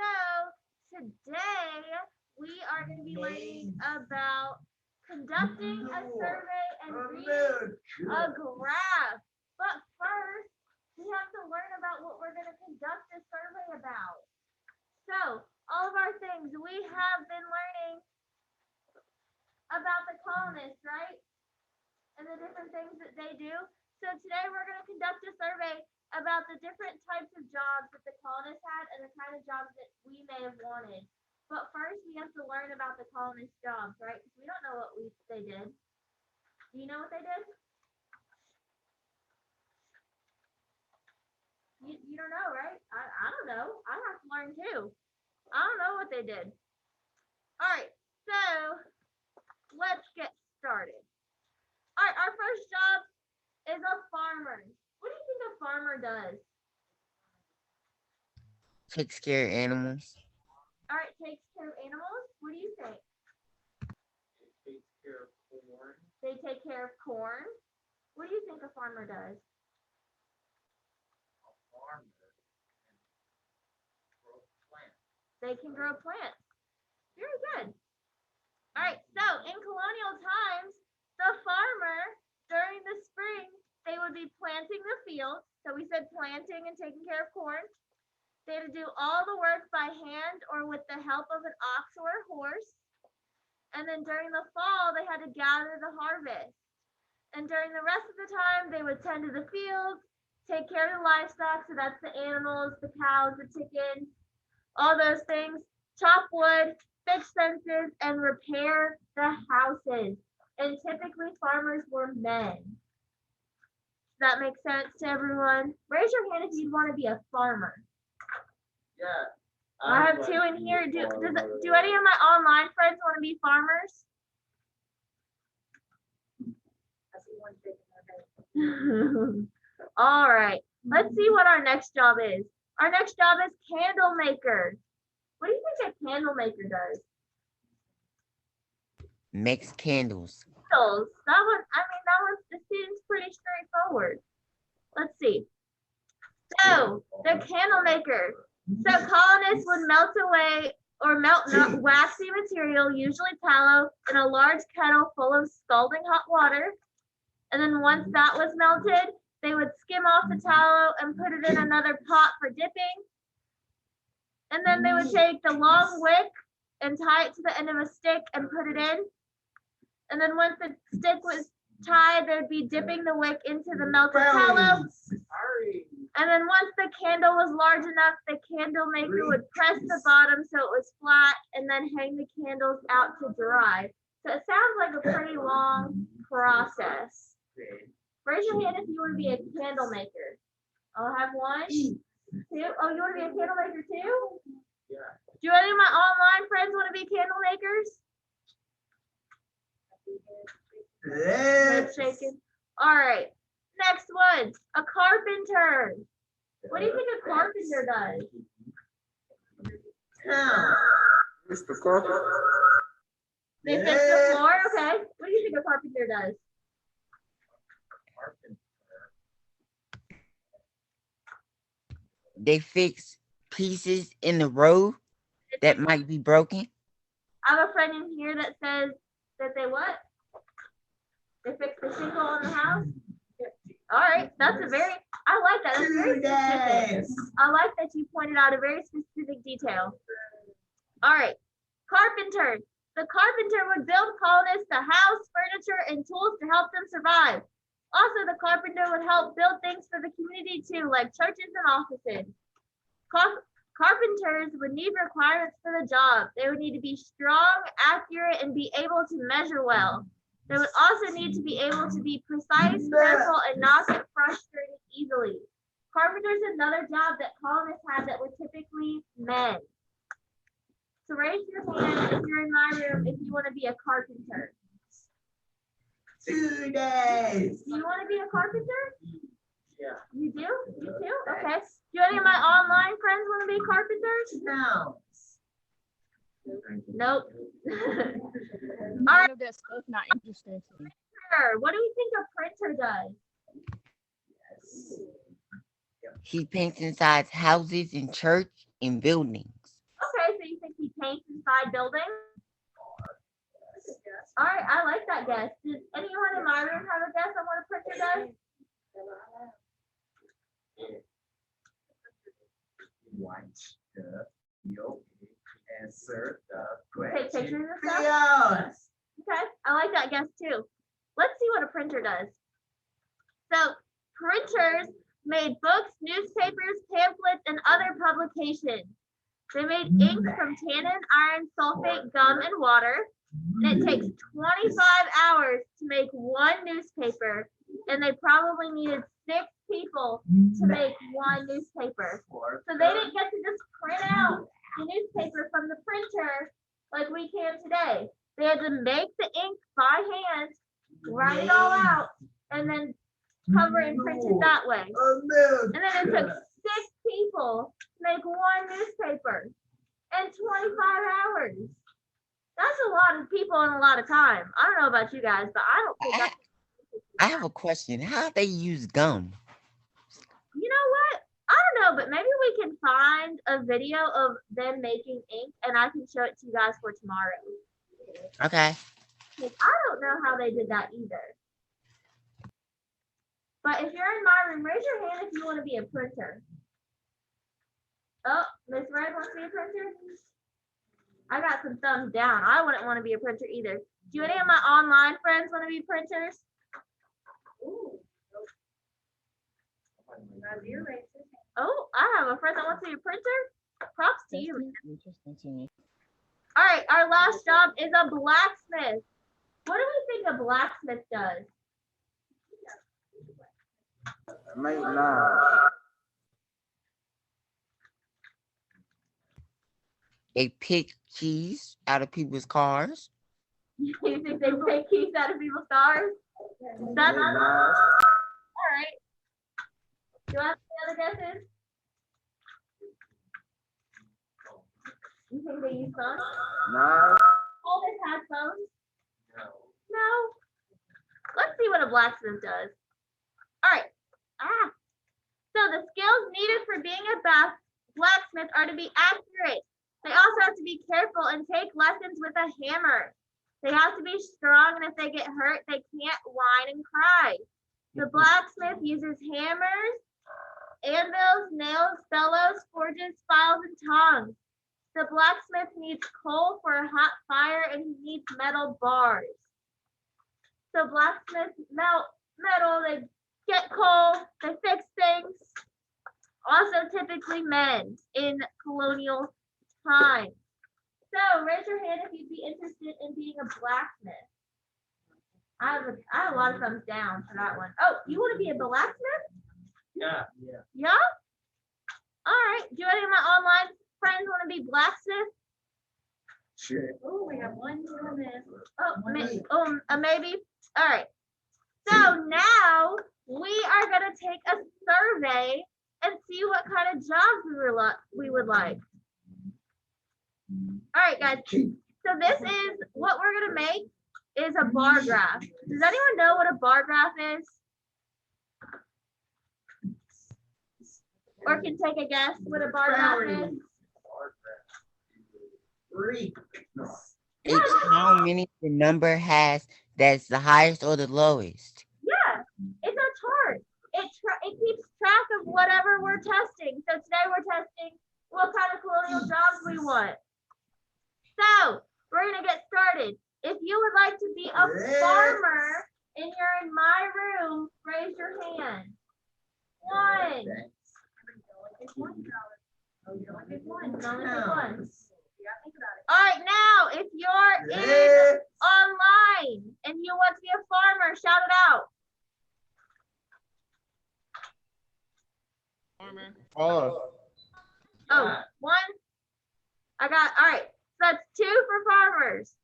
So today we are going to be learning about conducting a survey and reading a graph. But first, we have to learn about what we're going to conduct a survey about. So all of our things, we have been learning about the colonists, right? And the different things that they do. So today we're going to conduct a survey about the different types of jobs that the colonists had and the kind of jobs that we may have wanted. But first we have to learn about the colonist jobs, right? Because we don't know what they did. Do you know what they did? You don't know, right? I don't know. I have to learn too. I don't know what they did. All right, so let's get started. All right, our first job is a farmer. What do you think a farmer does? Takes care of animals. All right, takes care of animals. What do you think? Takes care of corn. They take care of corn. What do you think a farmer does? A farmer can grow plants. They can grow plants. Very good. All right, so in colonial times, the farmer, during the spring, they would be planting the fields. So we said planting and taking care of corn. They had to do all the work by hand or with the help of an ox or a horse. And then during the fall, they had to gather the harvest. And during the rest of the time, they would tend to the fields, take care of the livestock. So that's the animals, the cows, the chickens, all those things. Chop wood, fix fences, and repair the houses. And typically farmers were men. Does that make sense to everyone? Raise your hand if you'd want to be a farmer. Yeah. I have two in here. Do any of my online friends want to be farmers? All right. Let's see what our next job is. Our next job is candle maker. What do you think a candle maker does? Makes candles. Candles. This seems pretty straightforward. Let's see. So, the candle maker. So colonists would melt away or melt waxy material, usually tallow, in a large kettle full of scalding hot water. And then once that was melted, they would skim off the tallow and put it in another pot for dipping. And then they would take the long wick and tie it to the end of a stick and put it in. And then once the stick was tied, they'd be dipping the wick into the melted tallow. And then once the candle was large enough, the candle maker would press the bottom so it was flat and then hang the candles out to dry. So it sounds like a pretty long process. Raise your hand if you want to be a candle maker. I'll have one, two. Oh, you want to be a candle maker too? Yeah. Do any of my online friends want to be candle makers? Yes. Shaking. All right. Next one, a carpenter. What do you think a carpenter does? Mr. Carpenter. They fix the floor. Okay. What do you think a carpenter does? They fix pieces in the road that might be broken. I have a friend in here that says that they what? They fix the shingle on the house. All right, I like that. That's very specific. I like that you pointed out a very specific detail. All right, carpenter. The carpenter would build colonists a house, furniture, and tools to help them survive. Also, the carpenter would help build things for the community too, like churches and offices. Carpenters would need requirements for the job. They would need to be strong, accurate, and be able to measure well. They would also need to be able to be precise, careful, and not get frustrated easily. Carpenter is another job that colonists had that were typically men. So raise your hand if you're in my room if you want to be a carpenter. 2 days. Do you want to be a carpenter? Yeah. You do? You too? Okay. Do any of my online friends want to be carpenters? No. Nope. All right. That's not interesting to me. What do you think a printer does? He paints inside houses and church and buildings. occupied building? All right, I like that guess. Does anyone in my room have a guess on what a printer does? Watch the video answer the Take question. pictures and stuff? Yes. Okay, I like that guess too. Let's see what a printer does. So, printers made books, newspapers, pamphlets, and other publications. They made ink from tannin, iron, sulfate, gum, and water. And it takes 25 hours to make one newspaper, and they probably needed 6 people to make one newspaper. So they didn't get to just print out the newspaper from the printer like we can today. They had to make the ink by hand, write it all out, and then cover and print it that way. And then it took 6 people to make one newspaper in 25 hours. That's a lot of people and a lot of time. I don't know about you guys, but I don't think I have a question. How they use gum? You know what? I don't know, but maybe we can find a video of them making ink and I can show it to you guys for tomorrow. Okay. 'Cause I don't know how they did that either. But if you're in my room, raise your hand if you want to be a printer. Oh, Miss Red wants to be a printer? I got some thumbs down. I wouldn't want to be a printer either. Do any of my online friends want to be printers? Oh, I have a friend that wants to be a printer. Props to you. Interesting to me. All right, our last job is a blacksmith. What do we think a blacksmith does? Make knives. They pick keys out of people's cars. You think they take keys out of people's cars? That's Make all knives. right. Do I have any other guesses? You think they use phones? Knives. All this has phones? No. Let's see what a blacksmith does. All right. So the skills needed for being a blacksmith are to be accurate. They also have to be careful and take lessons with a hammer. They have to be strong, and if they get hurt, they can't whine and cry. The blacksmith uses hammers, anvils, nails, bellows, forges, files, and tongs. The blacksmith needs coal for a hot fire, and he needs metal bars. So blacksmiths melt metal, they get coal, they fix things. Also typically men in colonial times. So raise your hand if you'd be interested in being a blacksmith. I have a lot of thumbs down for that one. Oh, you want to be a blacksmith? Yeah. Yeah? All right. Do any of my online friends want to be blacksmiths? Sure. Oh, we have one doing this. Oh, maybe. All right. So now we are going to take a survey and see what kind of jobs we would like. All right, guys. So this is what we're going to make is a bar graph. Does anyone know what a bar graph is? Or can take a guess what a bar graph is? It's how many the number has that's the highest or the lowest. Yeah, it's a chart. It keeps track of whatever we're testing. So today we're testing what kind of colonial jobs we want. So we're gonna get started. If you would like to be a farmer and you're in my room, raise your hand. One. One. All right, now if you're in online and you want to be a farmer, shout it out. Oh, one. I got, all right. So that's 2 for farmers.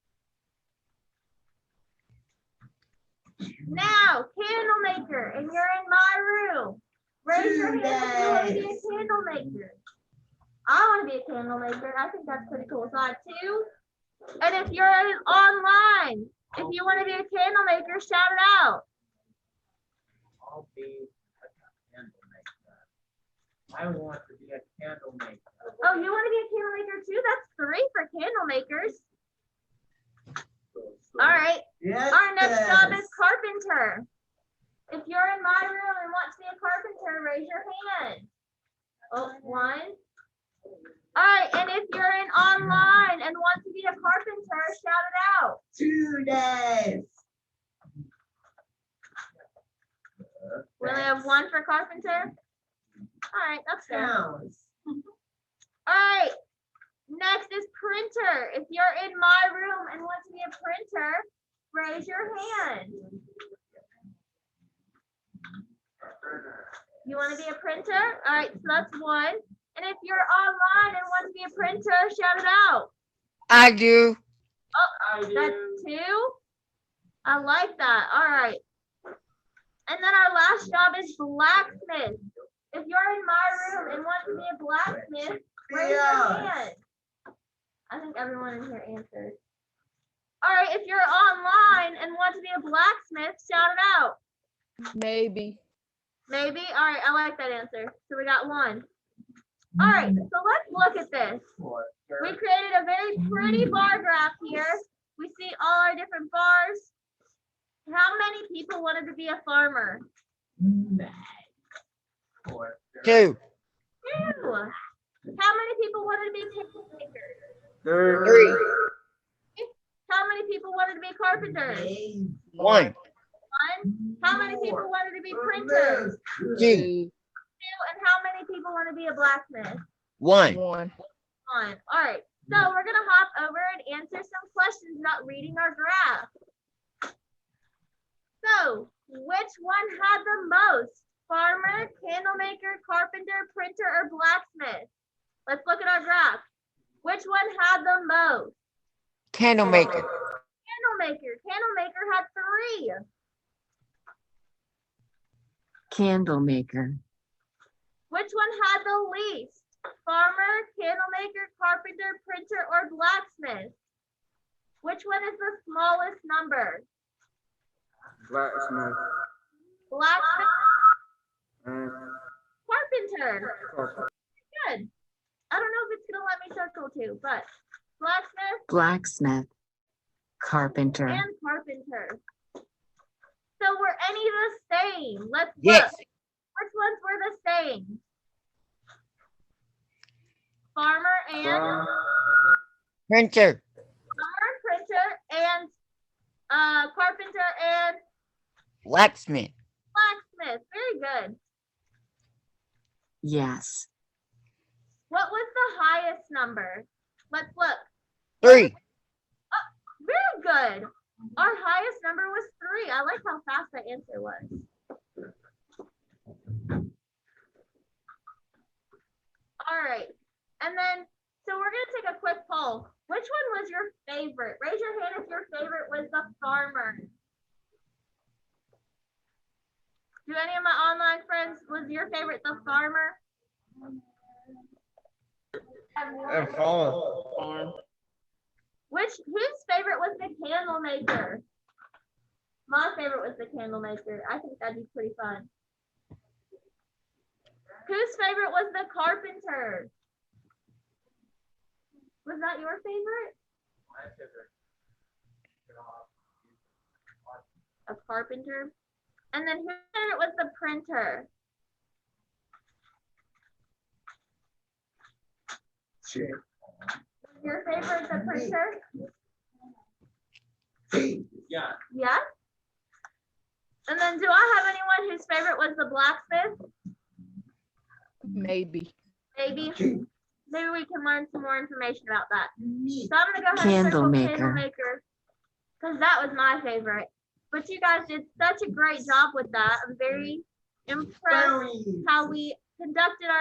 Now, candle maker, and you're in my room. Raise your hand if you want to be a candle maker. I want to be a candle maker. I think that's pretty cool. So I have 2. And if you're online, if you want to be a candle maker, shout it out. I'll be a candle maker. I want to be a candle maker. Oh, you want to be a candle maker too? That's 3 for candle makers. All right. Yes. Our next job is carpenter. If you're in my room and want to be a carpenter, raise your hand. Oh, 1. All right, and if you're in online and want to be a carpenter, shout it out. 2 days. We only have 1 for carpenter. All right, that's fair. Counts. All right, next is printer. If you're in my room and want to be a printer, raise your hand. You want to be a printer? All right, so that's 1. And if you're online and want to be a printer, shout it out. I do. I do. That's 2. I like that. All right. And then our last job is blacksmith. If you're in my room and want to be a blacksmith, raise your hand. I think everyone in here answered. All right, if you're online and want to be a blacksmith, shout it out. Maybe. Maybe? All right, I like that answer. So we got 1. All right, so let's look at this. We created a very pretty bar graph here. We see all our different bars. How many people wanted to be a farmer? 2. 2. How many people wanted to be candle makers? 3. How many people wanted to be carpenters? 1. 1. How many people wanted to be printers? 2. 2. And how many people want to be a blacksmith? 1. 1. 1. All right. So we're going to hop over and answer some questions about reading our graph. So, which one had the most? Farmer, candle maker, carpenter, printer, or blacksmith? Let's look at our graph. Which one had the most? Candle maker. Candle maker. Candle maker had 3. Candle maker, Which one had the least? Farmer, candle maker, carpenter, printer, or blacksmith? Which one is the smallest number? Blacksmith. Blacksmith, And carpenter. carpenter. Good. I don't know if it's gonna let me circle 2, but blacksmith blacksmith, carpenter, and carpenter. So were any the same? Let's Yes. look. Which ones were the same? Farmer and Printer. printer and carpenter and Blacksmith. blacksmith. Very good. yes, What was the highest number? Let's look. 3. Very good. Our highest number was 3. I like how fast that answer was. All right. And then, so we're going to take a quick poll. Which one was your favorite? Raise your hand if your favorite was the farmer. Do any of my online friends, was your favorite the farmer? Farm. Whose favorite was the candle maker? My favorite was the candle maker. I think that'd be pretty fun. Whose favorite was the carpenter? Was that your favorite? My favorite. A carpenter. And then whose favorite was the printer? Shit. Was your favorite the printer? Yeah. Yes. And then do I have anyone whose favorite was the blacksmith? Maybe. Maybe. Maybe we can learn some more information about that. So I'm gonna go ahead and Candle circle maker. candle maker, because that was my favorite. But you guys did such a great job with that. I'm very impressed how we conducted our